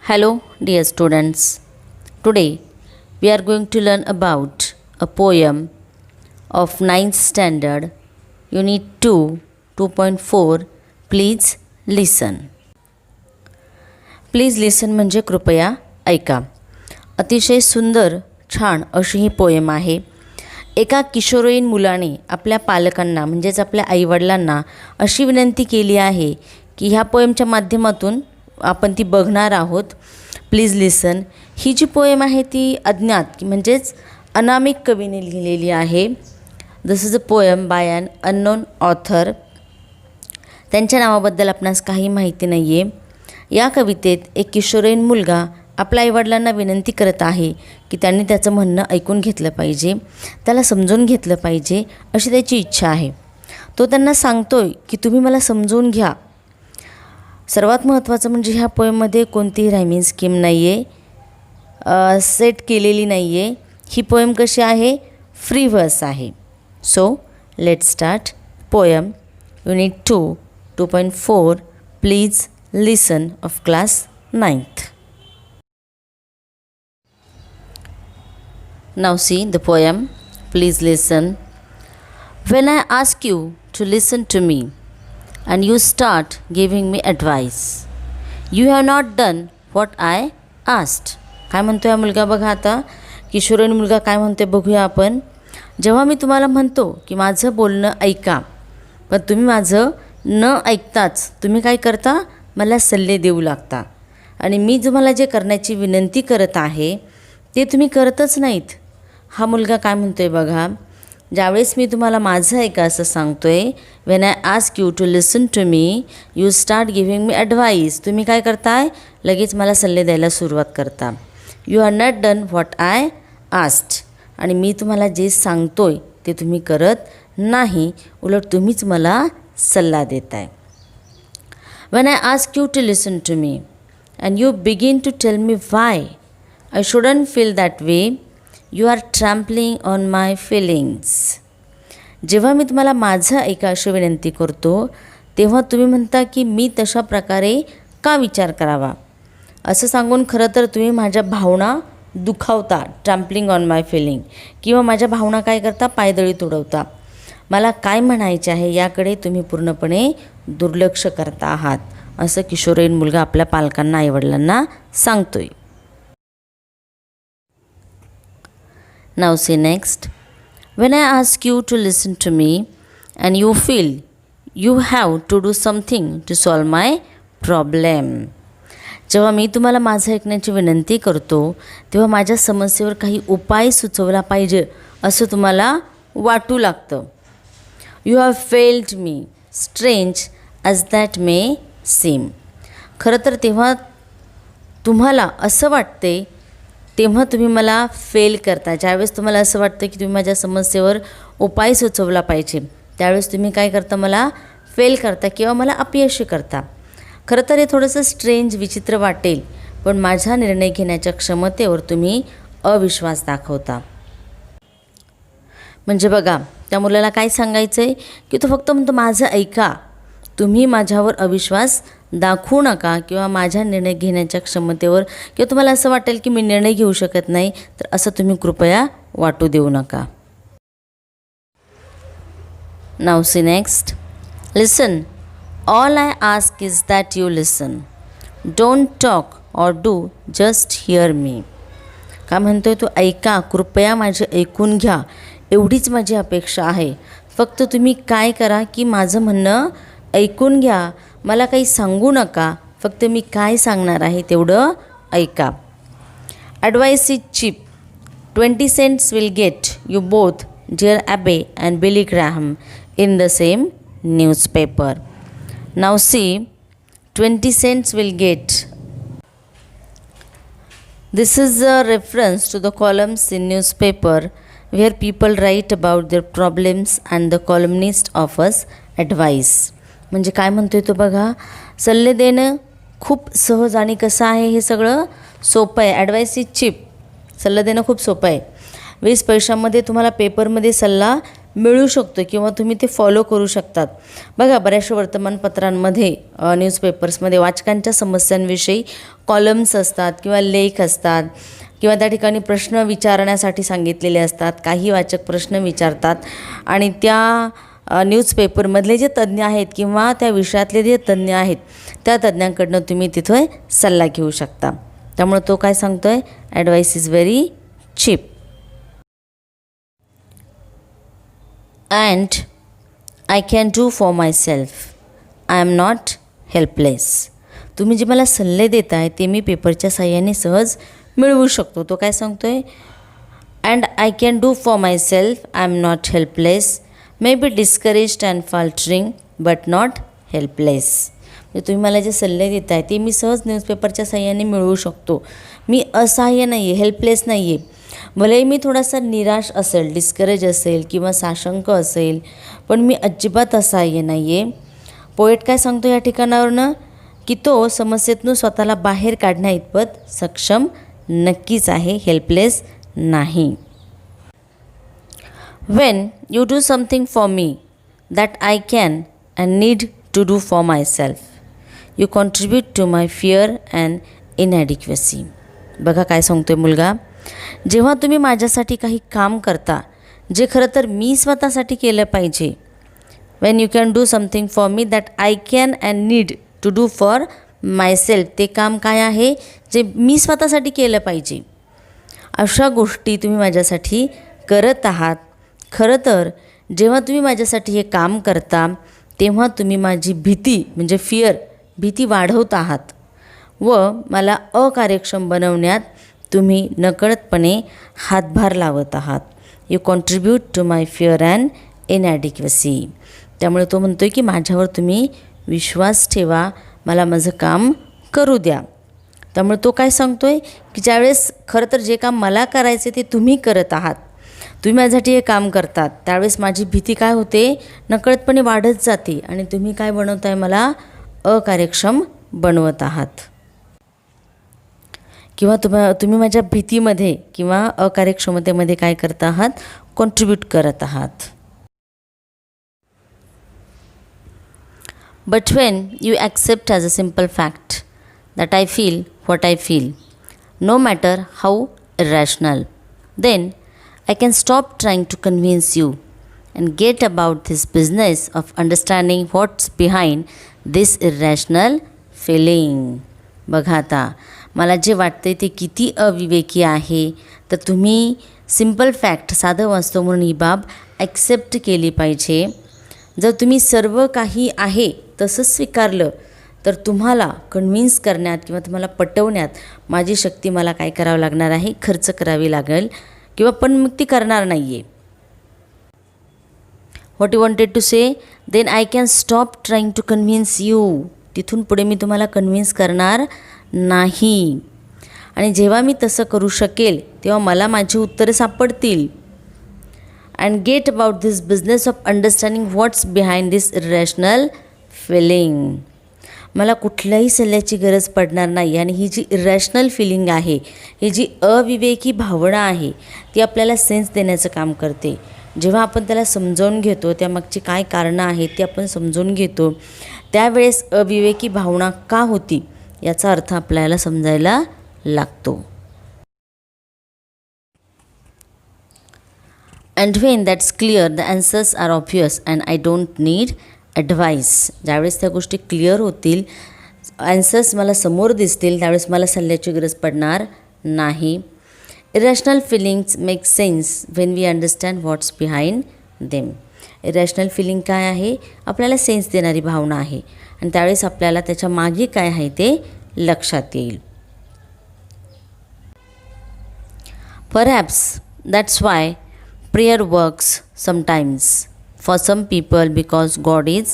Hello, dear students. Today we are going to learn about a poem of 9th standard, Unit 2, 2.4. Please listen. Please लिसन म्हणजे कृपया ऐका. अतिशय सुंदर छान अशी ही पोएम आहे. एका किशोरवयीन मुलाने आपल्या पालकांना म्हणजेच आपल्या आईवडिलांना अशी विनंती केली आहे की ह्या पोएमच्या माध्यमातून आपण ती बघणार आहोत. Please listen he G poem आहे ती अज्ञात म्हणजेच अनामिक कवीने लिहिलेली आहे. This is a poem by an unknown author. त्यांच्या नावाबद्दल आपणास काही माहिती नाही आहे. या कवितेत एक किशोरवयीन मुलगा आपल्या आईवडिलांना विनंती करत आहे की त्यांनी त्याचं म्हणणं ऐकून घेतलं पाहिजे, त्याला समजून घेतलं पाहिजे अशी त्याची इच्छा आहे. तो त्यांना सांगतोय की तुम्ही मला समजून घ्या. सर्वात महत्त्वाचं म्हणजे ह्या पोएममध्ये कोणतीही रायमिंग स्कीम नाही आहे, सेट केलेली नाही आहे. ही पोएम कशी आहे? फ्री व्हर्स आहे. So let start poem unit 2 2.4 please listen of class 9th. Now see the poem. Please listen. When I ask you to listen to me and you start giving me advice, you have not done what I asked. काय म्हणतो हा मुलगा बघा आता. किशोरवयीन मुलगा काय म्हणते बघूया आपण. जेव्हा मी तुम्हाला म्हणतो की माझं बोलणं ऐका, पण तुम्ही माझं न ऐकताच तुम्ही काय करता, मला सल्ले देऊ लागता. आणि मी तुम्हाला जे करण्याची विनंती करत आहे ते तुम्ही करतच नाहीत. हा मुलगा काय म्हणतो आहे बघा. ज्यावेळेस मी तुम्हाला माझं ऐका असं सांगतो आहे, when I ask you to listen to me you start giving me advice. तुम्ही काय करताय, लगेच मला सल्ले द्यायला सुरुवात करता. You are not done what I asked. आणि मी तुम्हाला जे सांगतो आहे ते तुम्ही करत नाही, उलट तुम्हीच मला सल्ला देताय. When I ask you to listen to me and you begin to tell me why I shouldn't feel that way, you are trampling on my feelings. जेव्हा मी तुम्हाला माझं ऐका अशी विनंती करतो तेव्हा तुम्ही म्हणता की मी तशा प्रकारे का विचार करावा. असं सांगून खरं तर तुम्ही माझ्या भावना दुखावता, ट्रॅम्पलिंग ऑन माय फिलिंग, किंवा माझ्या भावना काय करता, पायदळी तुडवता. मला काय म्हणायचे आहे याकडे तुम्ही पूर्णपणे दुर्लक्ष करता आहात, असं किशोरवयीन मुलगा आपल्या पालकांना आईवडिलांना सांगतोय. Now see next. When I ask you to listen to me and you feel you have to do something to solve my problem. जेव्हा मी तुम्हाला माझं ऐकण्याची विनंती करतो तेव्हा माझ्या समस्येवर काही उपाय सुचवला पाहिजे असं तुम्हाला वाटू लागतं. You have failed me strange as that may seem. खरं तर तेव्हा तुम्हाला असं वाटते तेव्हा तुम्ही मला फेल करता. ज्यावेळेस तुम्हाला असं वाटतं की तुम्ही माझ्या समस्येवर उपाय सुचवला पाहिजे त्यावेळेस तुम्ही काय करता, मला फेल करता किंवा मला अपयशी करता. खरं तर हे थोडंसं स्ट्रेंज विचित्र वाटेल, पण माझा निर्णय घेण्याच्या क्षमतेवर तुम्ही अविश्वास दाखवता. म्हणजे बघा त्या मुलाला काय सांगायचं आहे की तो फक्त म्हणतो माझं ऐका, तुम्ही माझ्यावर अविश्वास दाखवू नका किंवा माझ्या निर्णय घेण्याच्या क्षमतेवर किंवा तुम्हाला असं वाटेल की मी निर्णय घेऊ शकत नाही तर असं तुम्ही कृपया वाटू देऊ नका. Now see next. Listen. All I ask is that you listen. Don't talk or do, just hear me. काय म्हणतोय तो, ऐका, कृपया माझे ऐकून घ्या, एवढीच माझी अपेक्षा आहे. फक्त तुम्ही काय करा की माझं म्हणणं ऐकून घ्या, मला काही सांगू नका, फक्त मी काय सांगणार आहे तेवढं ऐका. Advice is cheap. 20 cents will get you both Dear Abby and Billy Graham in the same newspaper. Now see 20 cents will get. This is a reference to the columns in newspaper where people write about their problems and the columnist offers advice. म्हणजे काय म्हणतोय तो बघा, सल्ले देणं खूप सहज आणि कसं आहे, हे सगळं सोपं आहे. Advice is cheap. सल्ला देणं खूप सोपं आहे. 20 पैशामध्ये तुम्हाला पेपरमध्ये सल्ला मिळू शकतो किंवा तुम्ही ते फॉलो करू शकतात. बघा, बऱ्याचशा वर्तमानपत्रांमध्ये न्यूजपेपर्समध्ये वाचकांच्या समस्यांविषयी कॉलम्स असतात किंवा लेख असतात किंवा त्या ठिकाणी प्रश्न विचारण्यासाठी सांगितलेले असतात. काही वाचक प्रश्न विचारतात आणि त्या न्यूजपेपरमधले जे तज्ज्ञ आहेत किंवा त्या विषयातले जे तज्ज्ञ आहेत त्या तज्ज्ञांकडनं तुम्ही तिथे सल्ला घेऊ शकता. त्यामुळे तो काय सांगतो आहे, advice is very cheap and I can do for myself. I am not helpless. तुम्ही जे मला सल्ले देत आहे ते मी पेपरच्या साह्याने सहज मिळवू शकतो. तो काय सांगतो आहे, and I can do for myself. I am not helpless. May be discouraged and faltering but not helpless. म्हणजे तुम्ही मला जे सल्ले देत आहे ते मी सहज न्यूजपेपरच्या साह्याने मिळवू शकतो. मी असहाय्य नाही आहे, हेल्पलेस नाही आहे. भलेही मी थोडासा निराश असेल, डिस्करेज असेल किंवा साशंक असेल, पण मी अजिबात असहाय्य नाही आहे. पोएट काय सांगतो या ठिकाणावरनं, की तो समस्येतून स्वतःला बाहेर काढण्या इतपत सक्षम नक्कीच आहे, हेल्पलेस नाही. When you do something for me that I can and need to do for myself, you contribute to my fear and inadequacy. बघा काय सांगतोय मुलगा, जेव्हा तुम्ही माझ्यासाठी काही काम करता जे खरं तर मी स्वतःसाठी केलं पाहिजे. When you can do something for me that I can and need to do for myself, ते काम काय आहे जे मी स्वतःसाठी केलं पाहिजे. अशा गोष्टी तुम्ही माझ्यासाठी करत आहात. खरं तर जेव्हा तुम्ही माझ्यासाठी हे काम करता तेव्हा तुम्ही माझी भीती म्हणजे भीती वाढवत आहात व मला अकार्यक्षम बनवण्यात तुम्ही नकळतपणे हातभार लावत आहात. You contribute to my fear and inadequacy. त्यामुळे तो म्हणतो आहे की माझ्यावर तुम्ही विश्वास ठेवा, मला माझं काम करू द्या. त्यामुळे तो काय सांगतो आहे की ज्यावेळेस खरं तर जे काम मला करायचे ते तुम्ही करत आहात, तुम्ही माझ्यासाठी हे काम करतात, त्यावेळेस माझी भीती काय होते, नकळतपणे वाढत जाते आणि तुम्ही काय बनवत आहे, मला अकार्यक्षम बनवत आहात किंवा तुम्ही माझ्या भीतीमध्ये किंवा अकार्यक्षमतेमध्ये काय करत आहात, कॉन्ट्रीब्यूट करत आहात. But when you accept as a simple fact that I feel what I feel, no matter how irrational, then I can stop trying to convince you and get about this business of understanding what's behind this irrational feeling. बघा आता मला जे वाटते ते किती अविवेकी आहे, तर तुम्ही सिम्पल फॅक्ट साधं वास्तव म्हणून ही बाब ॲक्सेप्ट केली पाहिजे. जर तुम्ही सर्व काही आहे तसंच स्वीकारलं तर तुम्हाला कन्व्हिन्स करण्यात किंवा तुम्हाला पटवण्यात माझी शक्ती मला काय करावं लागणार आहे, खर्च करावी लागेल किंवा पण मग ती करणार नाही आहे. What you wanted to say, then I can stop trying to convince you. तिथून पुढे मी तुम्हाला कन्व्हिन्स करणार नाही आणि जेव्हा मी तसं करू शकेल तेव्हा मला माझी उत्तरे सापडतील. And get about this business of understanding what's behind this irrational feeling. मला कुठल्याही सल्ल्याची गरज पडणार नाही आणि ही जी इरॅशनल फिलिंग आहे, ही जी अविवेकी भावना आहे, ती आपल्याला सेन्स देण्याचं काम करते. जेव्हा आपण त्याला समजावून घेतो, त्यामागची काय कारणं आहेत ती आपण समजून घेतो, त्यावेळेस अविवेकी भावना का होती याचा अर्थ आपल्याला समजायला लागतो. And when that's clear the answers are obvious and I don't need advice. ज्यावेळेस त्या गोष्टी क्लिअर होतील, ॲन्सर्स मला समोर दिसतील, त्यावेळेस मला सल्ल्याची गरज पडणार नाही. Irrational feelings make sense when we understand what's behind them. Irrational feeling काय आहे, आपल्याला सेन्स देणारी भावना आहे आणि त्यावेळेस आपल्याला त्याच्या मागे काय आहे ते लक्षात येईल. Perhaps that's why prayer works sometimes for some people because God is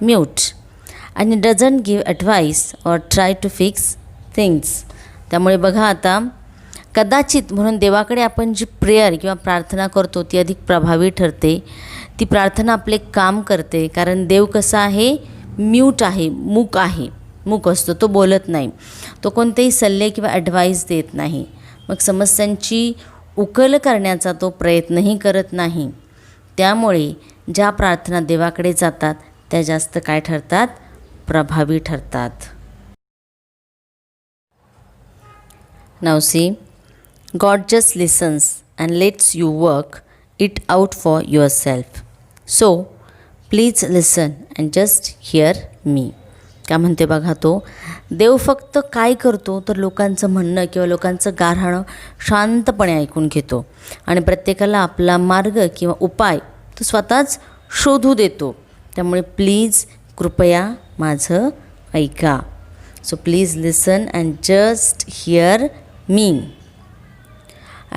mute and he doesn't give advice or try to fix things. त्यामुळे बघा आता कदाचित म्हणून देवाकडे आपण जी प्रेयर किंवा प्रार्थना करतो ती अधिक प्रभावी ठरते. ती प्रार्थना आपले काम करते कारण देव कसा आहे, म्यूट आहे, मूक असतो, तो बोलत नाही, तो कोणतेही सल्ले किंवा ॲडवाईस देत नाही. मग समस्यांची उकल करण्याचा तो प्रयत्नही करत नाही. त्यामुळे ज्या प्रार्थना देवाकडे जातात त्या जास्त काय ठरतात? प्रभावी ठरतात. Now see, God just listens and lets you work it out for yourself. So, please listen and just hear me. काय म्हणते बघा तो, देव फक्त काय करतो तर लोकांचं म्हणणं किंवा लोकांचं गाऱ्हाणं शांतपणे ऐकून घेतो आणि प्रत्येकाला आपला मार्ग किंवा उपाय तो स्वतःच शोधू देतो. त्यामुळे प्लीज कृपया माझं ऐका. So please listen and just here me.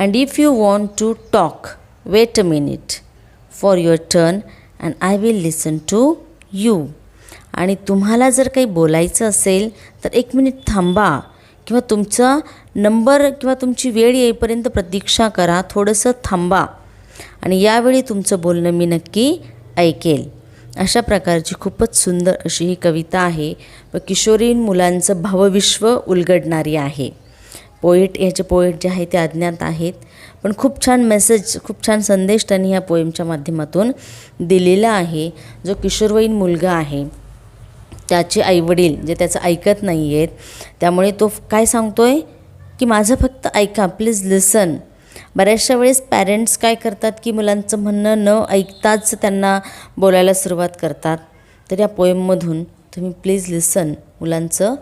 And if you want to talk, wait a minute for your turn and I will listen to you. आणि तुम्हाला जर काही बोलायचं असेल तर 1 मिनिट थांबा किंवा तुमचा नंबर किंवा तुमची वेळ येईपर्यंत प्रतीक्षा करा, थोडंसं थांबा आणि यावेळी तुमचं बोलणं मी नक्की ऐकेल. अशा प्रकारची खूपच सुंदर अशी ही कविता आहे व किशोरीन मुलांचं भावविश्व उलगडणारी आहे. याचे पोएट जे आहे ते अज्ञात आहेत, पण खूप छान मेसेज, खूप छान संदेश त्यांनी ह्या पोएमच्या माध्यमातून दिलेला आहे. जो किशोरवयीन मुलगा आहे त्याचे आईवडील जे त्याचं ऐकत नाही आहेत, त्यामुळे तो काय सांगतोय की माझं फक्त ऐका, प्लीज लिसन. बऱ्याचशा वेळेस पॅरेंट्स काय करतात की मुलांचं म्हणणं न ऐकताच त्यांना बोलायला सुरुवात करतात. तर या पोएममधून तुम्ही प्लीज लिसन, मुलांचं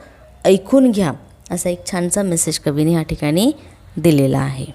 ऐकून घ्या, असा एक छानसा मेसेज कवीने या ठिकाणी दिलेला आहे.